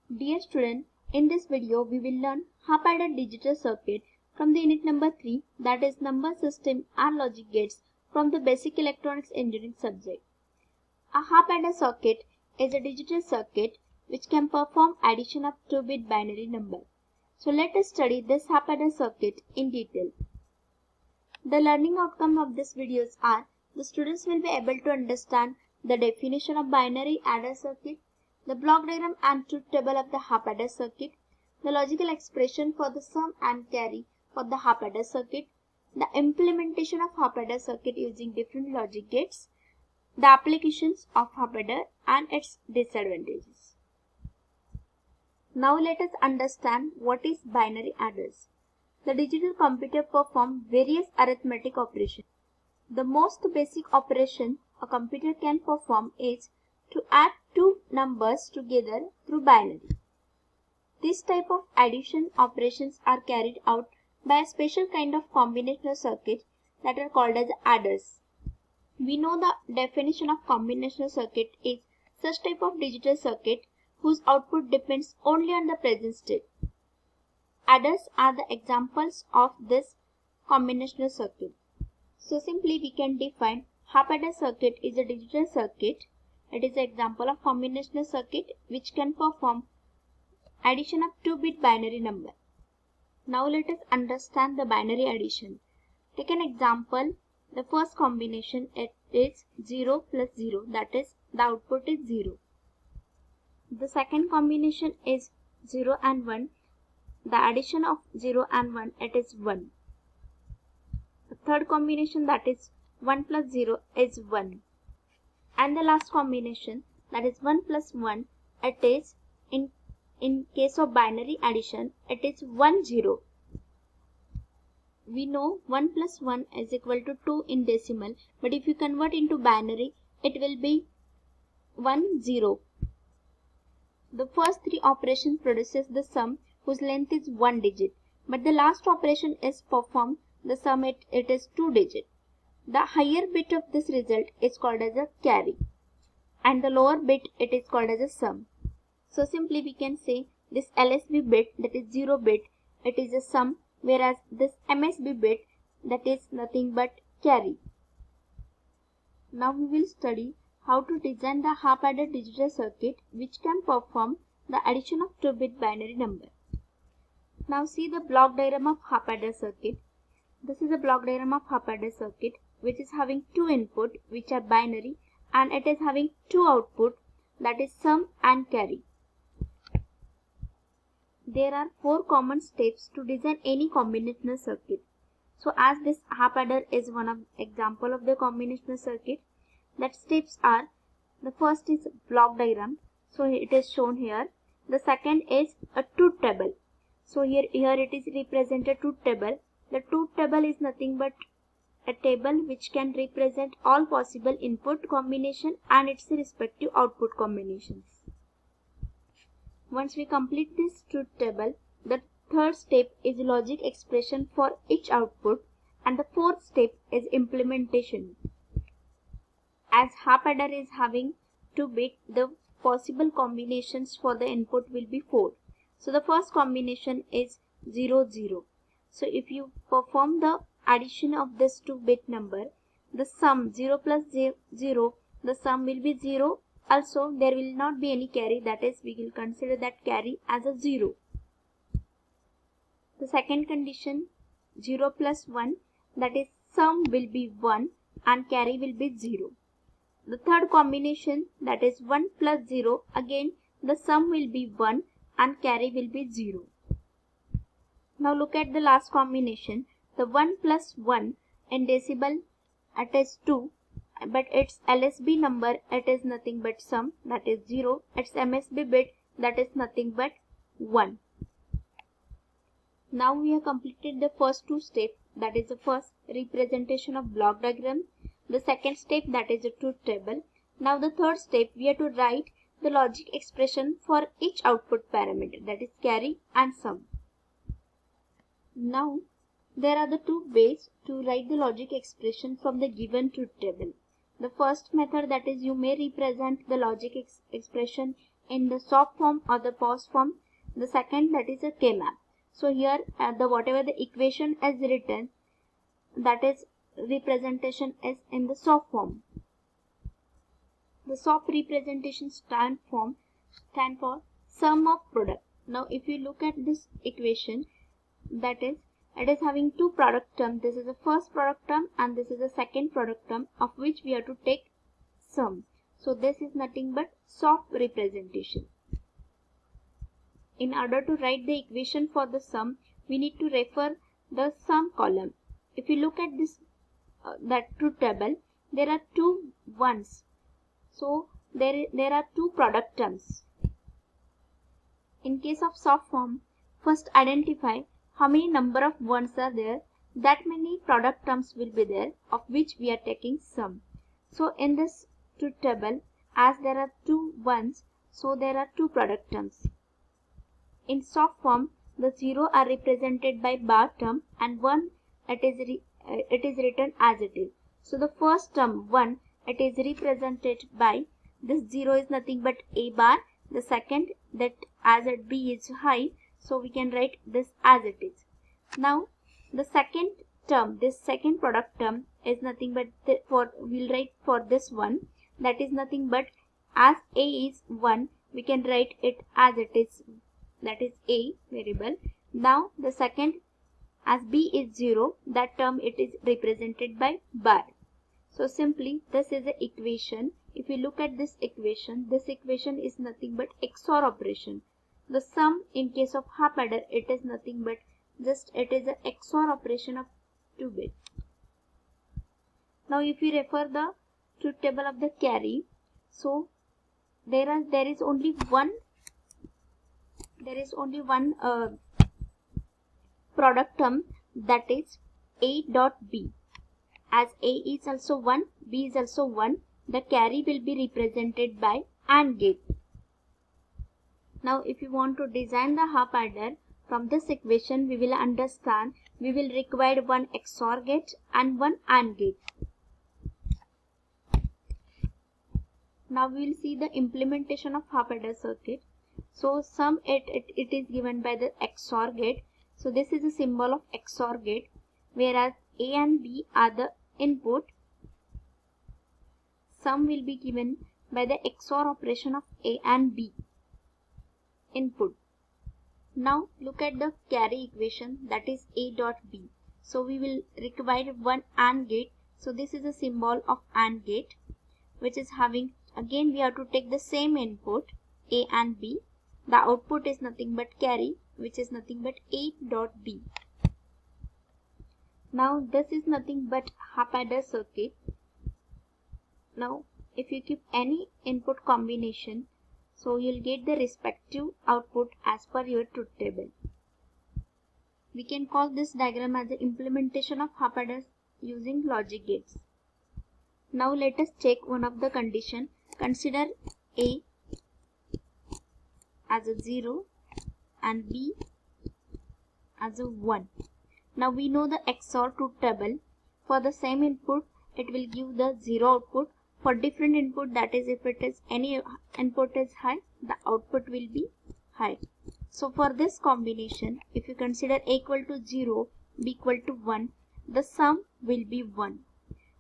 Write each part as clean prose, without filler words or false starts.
Dear student, in this video we will learn half-adder digital circuit from the unit number 3, that is number system and logic gates from the basic electronics engineering subject. A half-adder circuit is a digital circuit which can perform addition of 2-bit binary number. So let us study this half-adder circuit in detail. The learning outcome of these videos are the students will be able to understand the definition of binary adder circuit, the block diagram and truth table of the half-adder circuit, the logical expression for the sum and carry for the half-adder circuit, the implementation of half-adder circuit using different logic gates, the applications of half-adder and its disadvantages. Now let us understand what is binary adders. The digital computer performs various arithmetic operations. The most basic operation a computer can perform is to add two numbers together through binary. This type of addition operations are carried out by a special kind of combinational circuit that are called as adders. We know the definition of combinational circuit is such type of digital circuit whose output depends only on the present state. Adders are the examples of this combinational circuit. So simply we can define half-adder circuit is a digital circuit. It is an example of combinational circuit which can perform addition of 2-bit binary number. Now let us understand the binary addition. Take an example. The first combination it is 0 plus 0, that is the output is 0. The second combination is 0 and 1. The addition of 0 and 1 it is 1. The third combination that is 1 plus 0 is 1. And the last combination that is 1 plus 1 it is in case of binary addition it is 1 0. We know 1 plus 1 is equal to 2 in decimal, but if you convert into binary it will be 1 0. The first three operations produces the sum whose length is 1 digit, but the last operation is performed the sum it is 2 digit. The higher bit of this result is called as a carry and the lower bit it is called as a sum. So simply we can say this LSB bit, that is 0 bit, it is a sum, whereas this MSB bit, that is nothing but carry. Now we will study how to design the half-adder digital circuit which can perform the addition of 2-bit binary number. Now see the block diagram of half-adder circuit. This is a block diagram of half-adder circuit which is having two input which are binary and it is having two output, that is sum and carry. There are 4 common steps to design any combinational circuit. So as this half-adder is one of example of the combinational circuit, that steps are, the first is block diagram, so it is shown here. The second is a truth table. So here it is represented truth table. The truth table is nothing but a table which can represent all possible input combination and its respective output combinations. Once we complete this truth table, the third step is logic expression for each output and the fourth step is implementation. As half-adder is having 2 bit, the possible combinations for the input will be 4. So the first combination is 0 0. So if you perform the addition of this 2-bit number, the sum 0 plus 0, the sum will be 0. Also there will not be any carry, that is we will consider that carry as a 0. The second condition 0 plus 1, that is sum will be 1 and carry will be 0. The third combination that is 1 plus 0, again the sum will be 1 and carry will be 0. Now look at the last combination, the 1 plus 1 in decibel it is 2, but its LSB number it is nothing but sum, that is 0, its MSB bit that is nothing but 1. Now we have completed the first 2 steps, that is the first representation of block diagram, the second step that is a truth table. Now the third step we have to write the logic expression for each output parameter, that is carry and sum. Now there are the 2 ways to write the logic expression from the given truth table. The first method, that is you may represent the logic expression in the soft form or the paused form. The second, that is a K-map. So here the whatever the equation is written, that is representation is in the soft form. The soft representation stand for sum of product. Now if you look at this equation, that is it is having two product terms. This is the first product term and this is the second product term, of which we have to take sum. So this is nothing but soft representation. In order to write the equation for the sum, we need to refer the sum column. If you look at this that truth table, there are two ones. So there are two product terms. In case of soft form, first identify how many number of ones are there. That many product terms will be there, of which we are taking sum. So in this truth table, as there are two ones, so there are two product terms. In soft form, the 0 are represented by bar term and 1 it is written as it is. So the first term 1, it is represented by this 0 is nothing but a bar. The second, that as at b is high, so we can write this as it is. Now the second term, this second product term is nothing but we'll write for this one, that is nothing but as a is 1, we can write it as it is, that is a variable. Now the second, as b is 0, that term it is represented by bar. So simply this is the equation. If you look at this equation is nothing but XOR operation. The sum in case of half adder, it is nothing but just it is a XOR operation of 2 bits. Now if you refer the truth table of the carry, so there is only one product term, that is a dot b. As a is also 1, b is also 1, the carry will be represented by AND gate. Now if you want to design the half adder, from this equation we will understand we will require one XOR gate and one AND gate. Now we will see the implementation of half adder circuit. So sum it is given by the XOR gate. So this is a symbol of XOR gate, whereas a and b are the input. Sum will be given by the XOR operation of a and b input. Now look at the carry equation, that is a dot b. So we will require one AND gate. So this is a symbol of AND gate, which is having, again we have to take the same input a and b. The output is nothing but carry, which is nothing but a dot b. Now this is nothing but half adder circuit. Now if you keep any input combination, so you'll get the respective output as per your truth table. We can call this diagram as the implementation of half adders using logic gates. Now let us check one of the condition. Consider a as a 0 and b as a 1. Now we know the XOR truth table. For the same input, it will give the 0 output. For different input, that is if it is any input is high, the output will be high. So for this combination, if you consider a equal to 0, b equal to 1, the sum will be 1.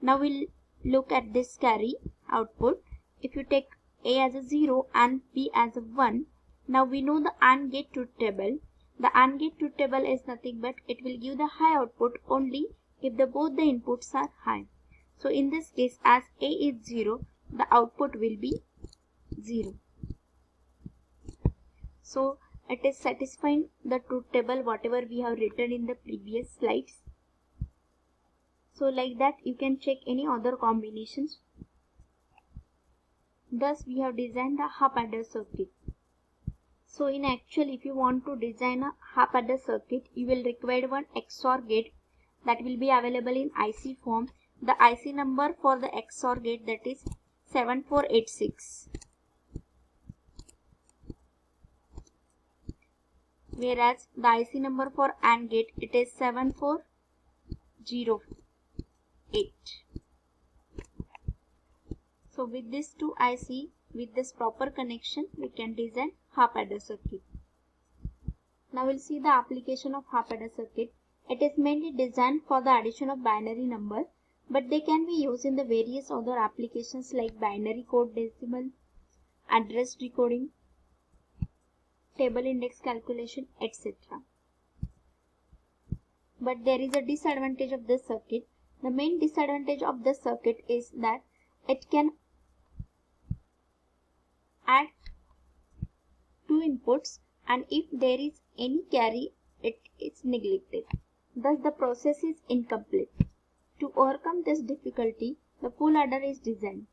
Now we'll look at this carry output. If you take a as a 0 and b as a 1, now we know the AND gate truth table. The AND gate truth table is nothing but it will give the high output only if both the inputs are high. So in this case, as a is 0, the output will be 0. So it is satisfying the truth table whatever we have written in the previous slides. So like that you can check any other combinations. Thus we have designed the half adder circuit. So in actual, if you want to design a half adder circuit, you will require one XOR gate that will be available in IC form. The IC number for the XOR gate, that is 7486. Whereas the IC number for AND gate, it is 7408. So with these two IC, With this proper connection, we can design half adder circuit. Now we'll see the application of half adder circuit. It is mainly designed for the addition of binary number, but they can be used in the various other applications like binary code decimal, address decoding, table index calculation, etc. But there is a disadvantage of this circuit. The main disadvantage of this circuit is that it can add two inputs, and if there is any carry, it is neglected. Thus the process is incomplete. To overcome this difficulty, the full adder is designed.